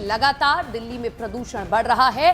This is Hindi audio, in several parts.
लगातार दिल्ली में प्रदूषण बढ़ रहा है।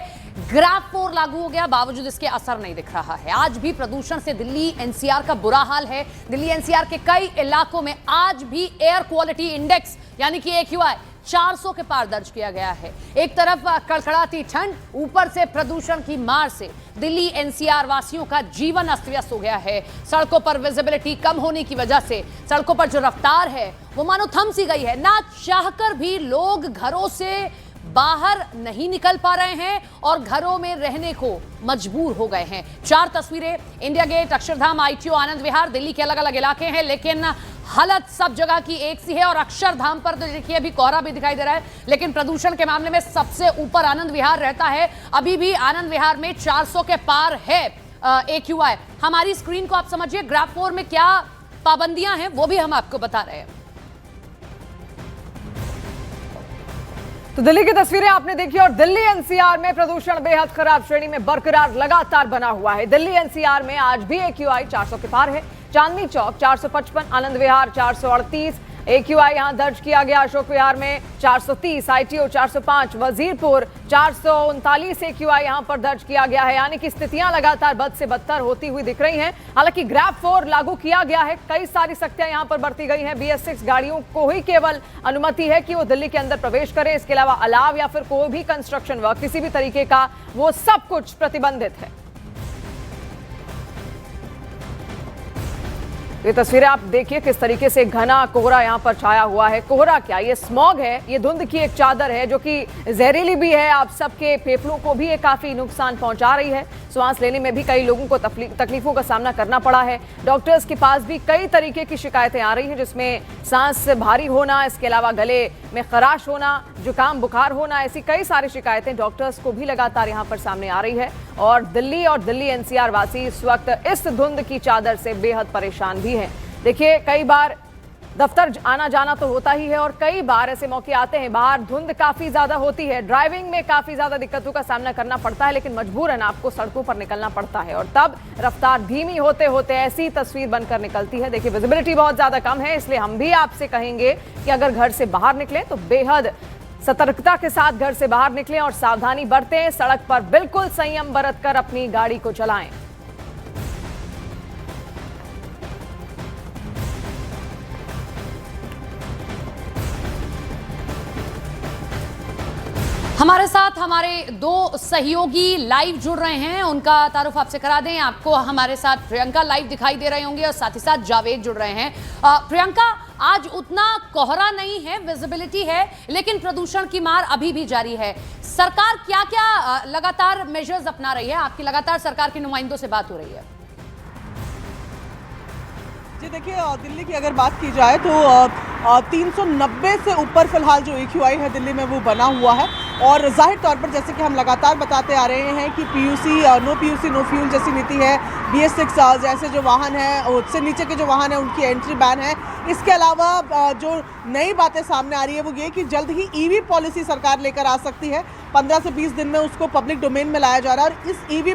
ग्राफ 4 लागू हो गया, बावजूद इसके असर नहीं दिख रहा है। आज भी प्रदूषण से दिल्ली एनसीआर का बुरा हाल है। दिल्ली एनसीआर के कई इलाकों में आज भी एयर क्वालिटी इंडेक्स यानी कि AQI 400 के पार दर्ज किया गया है। एक तरफ कड़कड़ाती ठंड, ऊपर से प्रदूषण की मार से दिल्ली एनसीआर वासियों का जीवन अस्त व्यस्त हो गया है। सड़कों पर विजिबिलिटी कम होने की वजह से सड़कों पर जो रफ्तार है वो मानो थम सी गई है। ना चाहकर भी लोग घरों से बाहर नहीं निकल पा रहे हैं और घरों में रहने को मजबूर हो गए हैं। 4 तस्वीरें, India gate, Akshardham, ITO, Anand Vihar, Delhi के अलग अलग इलाके हैं, लेकिन हालत सब जगह की एक सी है। और अक्षरधाम पर तो देखिए अभी कोहरा भी दिखाई दे रहा है, लेकिन प्रदूषण के मामले में सबसे ऊपर आनंद विहार रहता है। अभी भी आनंद विहार में 400 के पार है AQI। हमारी स्क्रीन को आप समझिए, ग्राफ 4 में क्या पाबंदियां हैं वो भी हम आपको बता रहे हैं। तो दिल्ली की तस्वीरें आपने देखी और दिल्ली एनसीआर में प्रदूषण बेहद खराब श्रेणी में बरकरार लगातार बना हुआ है। दिल्ली एनसीआर में आज भी AQI 400 के पार है। चांदनी चौक 455, आनंद विहार 438, AQI यहां दर्ज किया गया। अशोक विहार में 430, ITO 405, वजीरपुर 439 AQI यहां पर दर्ज किया गया है। यानी कि स्थितियां लगातार बद से बदतर होती हुई दिख रही हैं। हालांकि ग्राफ 4 लागू किया गया है, कई सारी सख्तियां यहां पर बरती गई हैं। BS6 गाड़ियों को ही केवल अनुमति है कि वो दिल्ली के अंदर प्रवेश करें। इसके अलावा अलाव या फिर कोई भी कंस्ट्रक्शन वर्क किसी भी तरीके का, वो सब कुछ प्रतिबंधित है। ये तस्वीरें आप देखिए किस तरीके से घना कोहरा यहां पर छाया हुआ है। कोहरा क्या, ये स्मॉग है, ये धुंध की एक चादर है जो कि जहरीली भी है। आप सबके फेफड़ों को भी ये काफी नुकसान पहुंचा रही है। सांस लेने में भी कई लोगों को तकलीफों का सामना करना पड़ा है। डॉक्टर्स के पास भी कई तरीके की शिकायतें आ रही हैं, जिसमें सांस भारी होना, इसके अलावा गले में खराश होना, जुकाम बुखार होना, ऐसी कई सारी शिकायतें डॉक्टर्स को भी लगातार यहां पर सामने आ रही है। और दिल्ली एनसीआर वासी इस वक्त इस धुंध की चादर से बेहद परेशान भी हैं। देखिए कई बार दफ्तर आना जाना तो होता ही है और कई बार ऐसे मौके आते हैं, बाहर धुंध काफी ज्यादा होती है, ड्राइविंग में काफी ज्यादा दिक्कतों का सामना करना पड़ता है, लेकिन मजबूरन आपको सड़कों पर निकलना पड़ता है और तब रफ्तार धीमी होते होते ऐसी तस्वीर बनकर निकलती है। देखिए विजिबिलिटी बहुत ज्यादा कम है, इसलिए हम भी आपसे कहेंगे कि अगर घर से बाहर निकलें तो बेहद सतर्कता के साथ घर से बाहर निकलें और सावधानी बरतें। सड़क पर बिल्कुल संयम बरतकर अपनी गाड़ी को चलाएं। हमारे साथ हमारे 2 सहयोगी लाइव जुड़ रहे हैं, उनका तारुफ आपसे करा दें। आपको हमारे साथ प्रियंका लाइव दिखाई दे रही होंगी और साथ ही साथ जावेद जुड़ रहे हैं। प्रियंका, आज उतना कोहरा नहीं है, विजिबिलिटी है, लेकिन प्रदूषण की मार अभी भी जारी है। सरकार क्या क्या लगातार मेजर्स अपना रही है? आपकी लगातार सरकार के नुमाइंदों से बात हो रही है। जी देखिए, दिल्ली की अगर बात की जाए तो 390 से ऊपर फिलहाल जो AQI है दिल्ली में वो बना हुआ है। और जाहिर तौर पर जैसे कि हम लगातार बताते आ रहे हैं कि नो PUC नो फ्यूल जैसी नीति है। BS6 जैसे जो वाहन है, उससे नीचे के जो वाहन है उनकी एंट्री बैन है। इसके अलावा जो नई बातें सामने आ रही है वो ये कि जल्द ही EV पॉलिसी सरकार लेकर आ सकती है। 15 से 20 दिन में उसको पब्लिक डोमेन में लाया जा रहा है और इस EV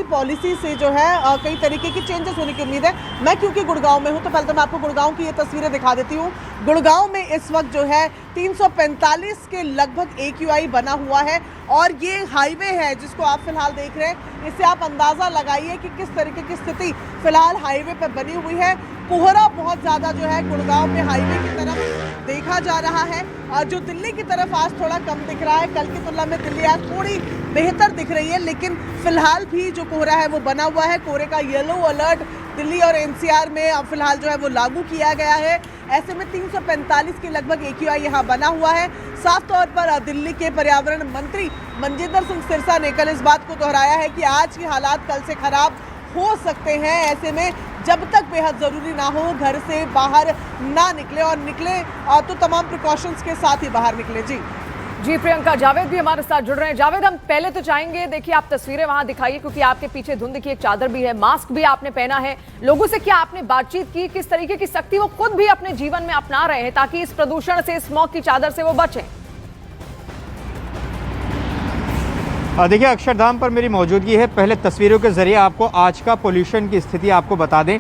पॉलिसी से जो है कई तरीके की चेंजेस होने की उम्मीद है। मैं क्योंकि गुड़गांव में हूँ तो पहले तो मैं आपको गुड़गांव की ये तस्वीरें दिखा देती हूँ। गुड़गांव में इस वक्त जो है 345 के लगभग AQI बना हुआ है और ये हाईवे है जिसको आप फिलहाल देख रहे हैं। इससे आप अंदाजा लगाइए कि किस तरीके की स्थिति फिलहाल हाईवे पर बनी हुई है। कोहरा बहुत ज्यादा जो है गुड़गांव में हाईवे की तरफ देखा जा रहा है, जो दिल्ली की तरफ आज थोड़ा कम दिख रहा है। कल की तुलना में दिल्ली आज थोड़ी बेहतर दिख रही है, लेकिन फिलहाल भी जो कोहरा है वो बना हुआ है। कोहरे का येलो अलर्ट दिल्ली और NCR में अब फिलहाल जो है वो लागू किया गया है। ऐसे में 345 के लगभग AQI यहाँ बना हुआ है। साफ तौर पर दिल्ली के पर्यावरण मंत्री मनजिंदर सिंह सिरसा ने कल इस बात को दोहराया है कि आज के हालात कल से खराब हो सकते हैं। ऐसे में जब तक बेहद ज़रूरी ना हो घर से बाहर ना निकले और निकले तो तमाम प्रिकॉशंस के साथ ही बाहर निकले। जी प्रियंका, जावेद भी हमारे साथ जुड़ रहे हैं। जावेद, हम पहले तो चाहेंगे, देखिए आप तस्वीरें वहां दिखाइए क्योंकि आपके पीछे धुंध की एक चादर भी है, मास्क भी आपने पहना है। लोगों से क्या आपने बातचीत की, किस तरीके की सख्ती वो खुद भी अपने जीवन में अपना रहे हैं ताकि इस प्रदूषण से, स्मॉग की चादर से वो बचें? देखिए अक्षरधाम पर मेरी मौजूदगी है। पहले तस्वीरों के जरिए आपको आज का पोल्यूशन की स्थिति आपको बता दें।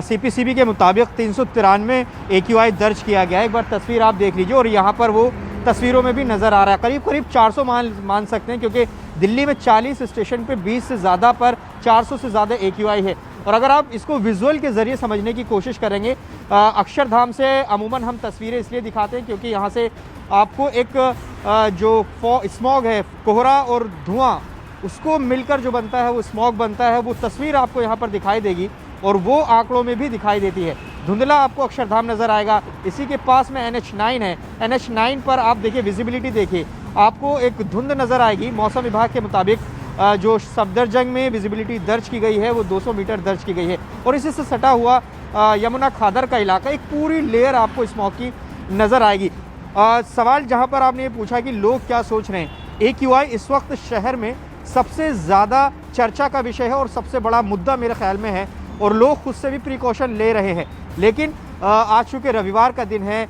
CPCB के मुताबिक 393 AQI दर्ज किया गया है। एक बार तस्वीर आप देख लीजिए और यहाँ पर वो तस्वीरों में भी नज़र आ रहा है। करीब करीब 400 मान सकते हैं, क्योंकि दिल्ली में 40 स्टेशन पे 20 से ज़्यादा पर 400 से ज़्यादा AQI है। और अगर आप इसको विजुअल के ज़रिए समझने की कोशिश करेंगे, अक्षरधाम से अमूमन हम तस्वीरें इसलिए दिखाते हैं क्योंकि यहाँ से आपको एक जो स्मॉग है, कोहरा और धुआं, उसको मिलकर जो बनता है वो स्मॉग बनता है, वो तस्वीर आपको यहाँ पर दिखाई देगी और वो आंकड़ों में भी दिखाई देती है। धुंधला आपको अक्षरधाम नज़र आएगा। इसी के पास में NH9 है। NH9 पर आप देखिए, विजिबिलिटी देखिए, आपको एक धुंध नज़र आएगी। मौसम विभाग के मुताबिक जो सफदरजंग में विजिबिलिटी दर्ज की गई है वो 200 मीटर दर्ज की गई है। और इसी से सटा हुआ यमुना खादर का इलाका, एक पूरी लेयर आपको स्मॉग की नज़र आएगी। सवाल जहाँ पर आपने ये पूछा कि लोग क्या सोच रहे हैं, AQI इस वक्त शहर में सबसे ज़्यादा चर्चा का विषय है और सबसे बड़ा मुद्दा मेरे ख्याल में है, और लोग खुद से भी प्रिकॉशन ले रहे हैं। लेकिन आज चूँकि रविवार का दिन है,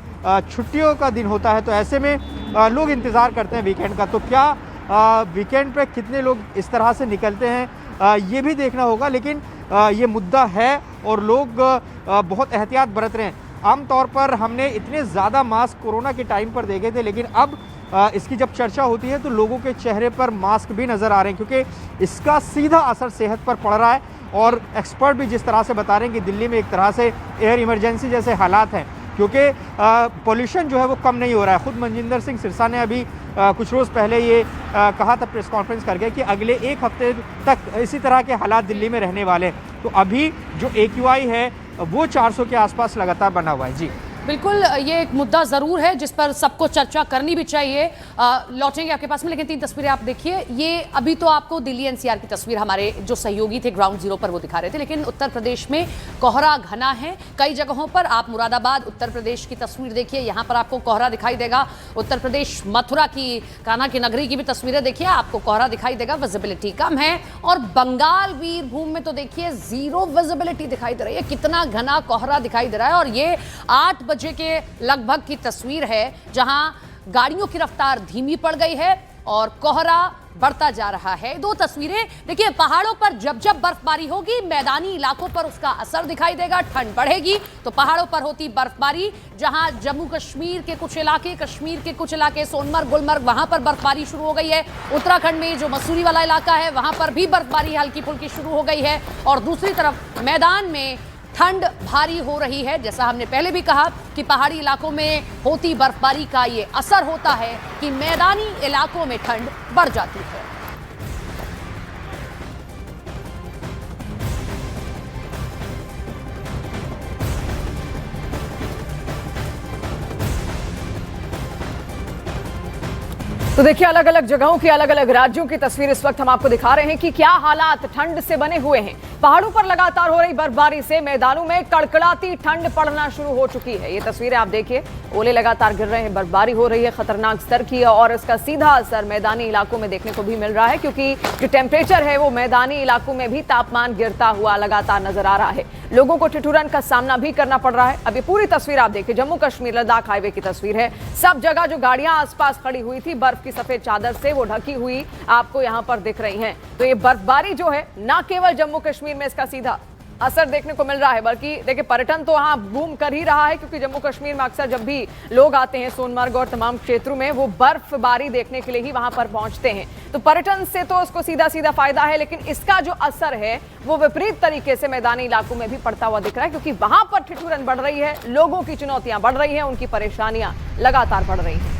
छुट्टियों का दिन होता है, तो ऐसे में लोग इंतज़ार करते हैं वीकेंड का। तो क्या वीकेंड पे कितने लोग इस तरह से निकलते हैं, ये भी देखना होगा। लेकिन ये मुद्दा है और लोग बहुत एहतियात बरत रहे हैं। आमतौर पर हमने इतने ज़्यादा मास्क कोरोना के टाइम पर देखे थे, लेकिन अब इसकी जब चर्चा होती है तो लोगों के चेहरे पर मास्क भी नज़र आ रहे हैं, क्योंकि इसका सीधा असर सेहत पर पड़ रहा है। और एक्सपर्ट भी जिस तरह से बता रहे हैं कि दिल्ली में एक तरह से एयर इमरजेंसी जैसे हालात हैं, क्योंकि पोल्यूशन जो है वो कम नहीं हो रहा है। खुद मनजिंदर सिंह सिरसा ने अभी कुछ रोज़ पहले ये कहा था प्रेस कॉन्फ्रेंस करके कि अगले एक हफ्ते तक इसी तरह के हालात दिल्ली में रहने वाले हैं। तो अभी जो AQI है वो 400 के आसपास लगातार बना हुआ है। जी बिल्कुल, ये एक मुद्दा ज़रूर है जिस पर सबको चर्चा करनी भी चाहिए। लौटेंगे आपके पास में, लेकिन 3 तस्वीरें आप देखिए। ये अभी तो आपको दिल्ली NCR की तस्वीर हमारे जो सहयोगी थे ग्राउंड जीरो पर वो दिखा रहे थे, लेकिन उत्तर प्रदेश में कोहरा घना है कई जगहों पर। आप मुरादाबाद उत्तर प्रदेश की तस्वीर देखिए, यहाँ पर आपको कोहरा दिखाई देगा। उत्तर प्रदेश मथुरा की, कान्हा की नगरी की भी तस्वीरें देखिए, आपको कोहरा दिखाई देगा, विजिबिलिटी कम है। और बंगाल वीरभूम में तो देखिए 0 विजिबिलिटी दिखाई दे रही है, कितना घना कोहरा दिखाई दे रहा है। और ये 8 बजे के लगभग की तस्वीर है, जहां गाड़ियों की रफ्तार धीमी पड़ गई है और कोहरा बढ़ता जा रहा है। 2 तस्वीरें देखिए, पहाड़ों पर जब जब बर्फबारी होगी, मैदानी इलाकों पर उसका असर दिखाई देगा। ठंड बढ़ेगी तो पहाड़ों पर होती बर्फबारी, जहां जम्मू कश्मीर के कुछ इलाके, कश्मीर के कुछ इलाके, सोनमर्ग, गुलमर्ग, वहां पर बर्फबारी शुरू हो गई है। उत्तराखंड में जो मसूरी वाला इलाका है वहां पर भी बर्फबारी हल्की फुल्की शुरू हो गई है। और दूसरी तरफ मैदान में ठंड भारी हो रही है। जैसा हमने पहले भी कहा कि पहाड़ी इलाकों में होती बर्फबारी का ये असर होता है कि मैदानी इलाकों में ठंड बढ़ जाती है। तो देखिए, अलग अलग जगहों की, अलग अलग राज्यों की तस्वीर इस वक्त हम आपको दिखा रहे हैं कि क्या हालात ठंड से बने हुए हैं। पहाड़ों पर लगातार हो रही बर्फबारी से मैदानों में कड़कड़ाती ठंड पड़ना शुरू हो चुकी है। ये तस्वीरें आप देखिए, ओले लगातार गिर रहे हैं, बर्फबारी हो रही है खतरनाक स्तर की, और इसका सीधा असर मैदानी इलाकों में देखने को भी मिल रहा है, क्योंकि जो टेम्परेचर है वो मैदानी इलाकों में भी तापमान गिरता हुआ लगातार नजर आ रहा है। लोगों को ठिठुरन का सामना भी करना पड़ रहा है। अब ये पूरी तस्वीर आप देखिए, जम्मू कश्मीर लद्दाख हाईवे की तस्वीर है। सब जगह जो गाड़ियां आसपास खड़ी हुई थी, बर्फ की सफेद चादर से वो ढकी हुई आपको यहां पर दिख रही हैं। तो ये बर्फबारी जो है, ना केवल जम्मू कश्मीर में इसका सीधा असर देखने को मिल रहा है, बल्कि देखिए पर्यटन तो वहां बूम कर ही रहा है, क्योंकि जम्मू कश्मीर में अक्सर जब भी लोग आते हैं सोनमर्ग और तमाम क्षेत्रों में, वो बर्फबारी देखने के लिए ही वहां पर पहुंचते हैं। तो पर्यटन से तो उसको सीधा सीधा फायदा है, लेकिन इसका जो असर है वो विपरीत तरीके से मैदानी इलाकों में भी पड़ता हुआ दिख रहा है, क्योंकि वहां पर ठिठुरन बढ़ रही है, लोगों की चुनौतियां बढ़ रही हैं, उनकी परेशानियां लगातार बढ़ रही हैं।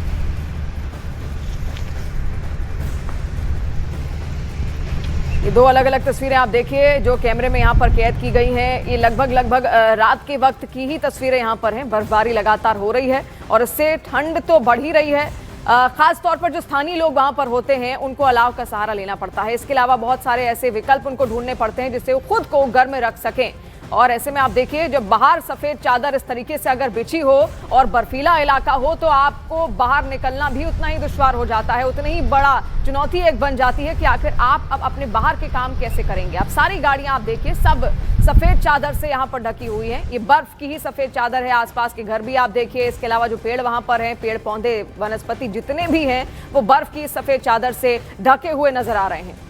ये 2 अलग अलग तस्वीरें आप देखिए जो कैमरे में यहाँ पर कैद की गई हैं। ये लगभग रात के वक्त की ही तस्वीरें यहाँ पर हैं। बर्फबारी लगातार हो रही है और इससे ठंड तो बढ़ ही रही है। खास तौर पर जो स्थानीय लोग वहाँ पर होते हैं उनको अलाव का सहारा लेना पड़ता है। इसके अलावा बहुत सारे ऐसे विकल्प उनको ढूंढने पड़ते हैं जिससे वो खुद को गर्म रख सकें। और ऐसे में आप देखिए, जब बाहर सफेद चादर इस तरीके से अगर बिछी हो और बर्फीला इलाका हो, तो आपको बाहर निकलना भी उतना ही दुश्वार हो जाता है। उतनी ही बड़ा चुनौती एक बन जाती है कि आखिर आप अब अपने बाहर के काम कैसे करेंगे। अब सारी गाड़ियां आप देखिए सब सफेद चादर से यहाँ पर ढकी हुई है। ये बर्फ की ही सफेद चादर है। आसपास के घर भी आप देखिए, इसके अलावा जो पेड़ वहां पर हैं, पेड़ पौधे वनस्पति जितने भी हैं, वो बर्फ की सफेद चादर से ढके हुए नजर आ रहे हैं।